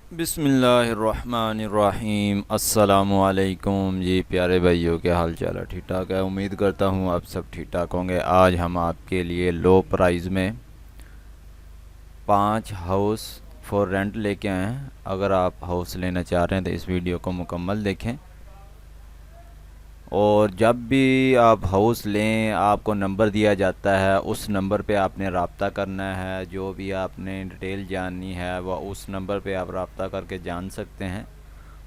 बिस्मिल्लाहिर्रहमानिर्रहीम। अस्सलामुअलैकुम जी प्यारे भाइयों, क्या हाल चाल है? ठीक ठाक है, उम्मीद करता हूँ आप सब ठीक ठाक होंगे। आज हम आपके लिए लो प्राइस में 5 हाउस फॉर रेंट लेके आए हैं। अगर आप हाउस लेना चाह रहे हैं तो इस वीडियो को मुकम्मल देखें। और जब भी आप हाउस लें आपको नंबर दिया जाता है, उस नंबर पे आपने रब्ता करना है। जो भी आपने डिटेल जाननी है वह उस नंबर पे आप रब्ता करके जान सकते हैं।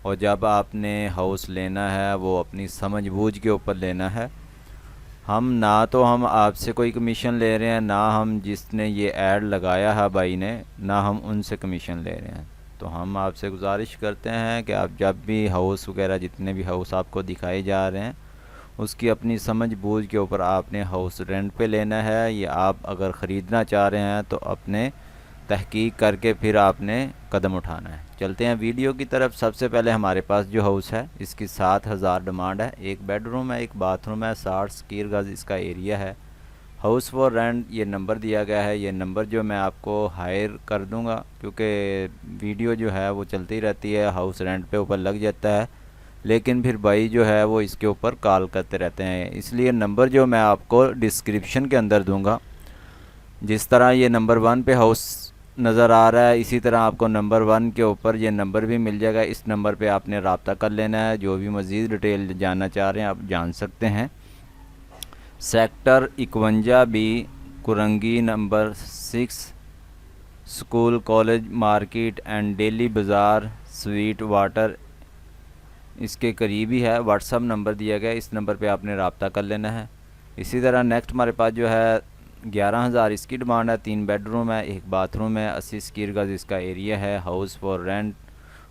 और जब आपने हाउस लेना है वो अपनी समझ बूझ के ऊपर लेना है। हम आपसे कोई कमीशन ले रहे हैं, ना हम जिसने ये ऐड लगाया है भाई ने, ना हम उनसे कमीशन ले रहे हैं। तो हम आपसे गुजारिश करते हैं कि आप जब भी हाउस वगैरह, जितने भी हाउस आपको दिखाए जा रहे हैं, उसकी अपनी समझ बूझ के ऊपर आपने हाउस रेंट पे लेना है। या आप अगर ख़रीदना चाह रहे हैं तो अपने तहकीक करके फिर आपने कदम उठाना है। चलते हैं वीडियो की तरफ। सबसे पहले हमारे पास जो हाउस है इसकी 7,000 डिमांड है। एक बेडरूम है, एक बाथरूम है, 60 स्क्वायर गज इसका एरिया है। हाउस फॉर रेंट ये नंबर दिया गया है। ये नंबर जो मैं आपको हायर कर दूंगा, क्योंकि वीडियो जो है वो चलती रहती है, हाउस रेंट पे ऊपर लग जाता है, लेकिन फिर भाई जो है वो इसके ऊपर कॉल करते रहते हैं। इसलिए नंबर जो मैं आपको डिस्क्रिप्शन के अंदर दूंगा, जिस तरह ये नंबर 1 पे हाउस नज़र आ रहा है, इसी तरह आपको नंबर 1 के ऊपर ये नंबर भी मिल जाएगा। इस नंबर पे आपने रब्ता कर लेना है। जो भी मज़ीद डिटेल जानना चाह रहे हैं आप जान सकते हैं। Sector 51 B, Korangi number 6, school college market and daily bazaar sweet water, इसके करीब ही है। व्हाट्सअप नंबर दिया गया, इस नंबर पे आपने रब्ता कर लेना है। इसी तरह नेक्स्ट हमारे पास जो है 11,000 इसकी डिमांड है। 3 बेडरूम है, एक बाथरूम है, 80 स्क्वायर गज इसका एरिया है। House for rent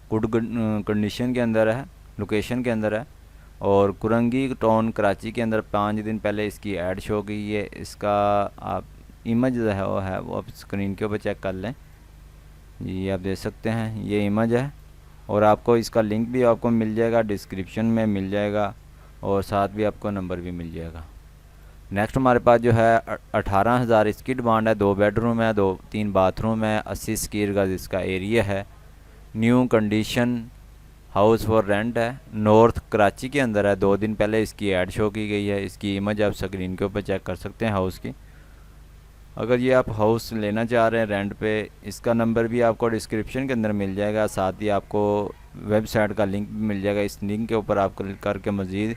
good condition के अंदर है, लोकेशन के अंदर है। और कुरंगी टाउन कराची के अंदर 5 दिन पहले इसकी ऐड शो की है। इसका आप इमेज जो है वो आप स्क्रीन के ऊपर चेक कर लें। ये आप देख सकते हैं, ये इमेज है। और आपको इसका लिंक भी आपको मिल जाएगा, डिस्क्रिप्शन में मिल जाएगा, और साथ भी आपको नंबर भी मिल जाएगा। नेक्स्ट हमारे पास जो है 18,000 इसकी डिमांड है। 2 बेडरूम है, 3 बाथरूम है, 80 स्क्वायर गज इसका एरिया है। New condition house for rent है, नॉर्थ कराची के अंदर है। 2 दिन पहले इसकी ऐड शो की गई है। इसकी इमेज आप स्क्रीन के ऊपर चेक कर सकते हैं हाउस की। अगर ये आप हाउस लेना चाह रहे हैं रेंट पे, इसका नंबर भी आपको डिस्क्रिप्शन के अंदर मिल जाएगा। साथ ही आपको वेबसाइट का लिंक भी मिल जाएगा। इस लिंक के ऊपर आप क्लिक करके मज़ीद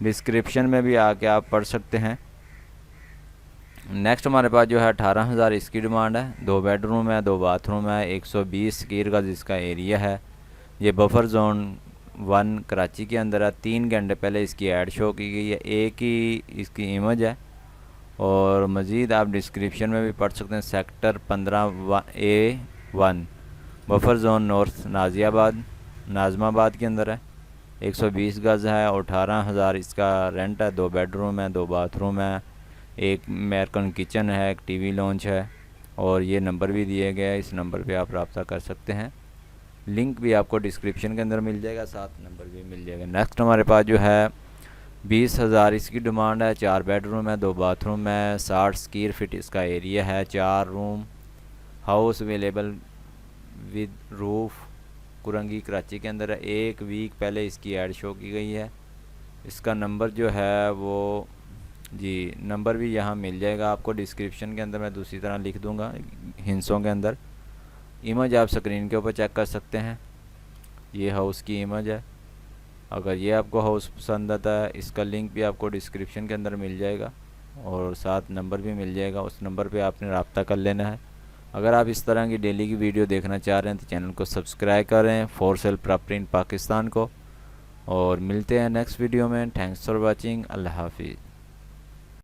डिस्क्रिप्शन में भी आके आप पढ़ सकते हैं। नेक्स्ट हमारे पास जो है 18,000 इसकी डिमांड है। 2 बेडरूम है, 2 बाथरूम है, 120 स्क्वायर गज इसका एरिया है। ये बफर जोन 1 कराची के अंदर है। 3 घंटे पहले इसकी ऐड शो की गई है। एक ही इसकी इमेज है। और मज़ीद आप डिस्क्रिप्शन में भी पढ़ सकते हैं। Sector 15A1 buffer zone north Nazimabad के अंदर है। 120 गज़ है और 18,000 इसका रेंट है। 2 बेडरूम है, 2 बाथरूम है, एक अमेरिकन किचन है, एक टीवी लॉन्च है। और ये नंबर भी दिए गया है, इस नंबर पे आप रब्ता कर सकते हैं। लिंक भी आपको डिस्क्रिप्शन के अंदर मिल जाएगा, साथ नंबर भी मिल जाएगा। नेक्स्ट हमारे पास जो है 20,000 इसकी डिमांड है। 4 बेडरूम है, 2 बाथरूम है, 60 स्क्वायर फीट इसका एरिया है। 4 room, house available with roof, Korangi Karachi के अंदर है। 1 वीक पहले इसकी ऐड शो की गई है। इसका नंबर जो है वो जी नंबर भी यहाँ मिल जाएगा आपको डिस्क्रिप्शन के अंदर। मैं दूसरी तरह लिख दूँगा हिंसों के अंदर। इमेज आप स्क्रीन के ऊपर चेक कर सकते हैं, ये हाउस की इमेज है। अगर ये आपको हाउस पसंद आता है, इसका लिंक भी आपको डिस्क्रिप्शन के अंदर मिल जाएगा और साथ नंबर भी मिल जाएगा। उस नंबर पे आपने रब्ता कर लेना है। अगर आप इस तरह की डेली की वीडियो देखना चाह रहे हैं तो चैनल को सब्सक्राइब करें, for sale property in Pakistan को। और मिलते हैं नेक्स्ट वीडियो में। Thanks for watching. अल्लाह हाफिज़।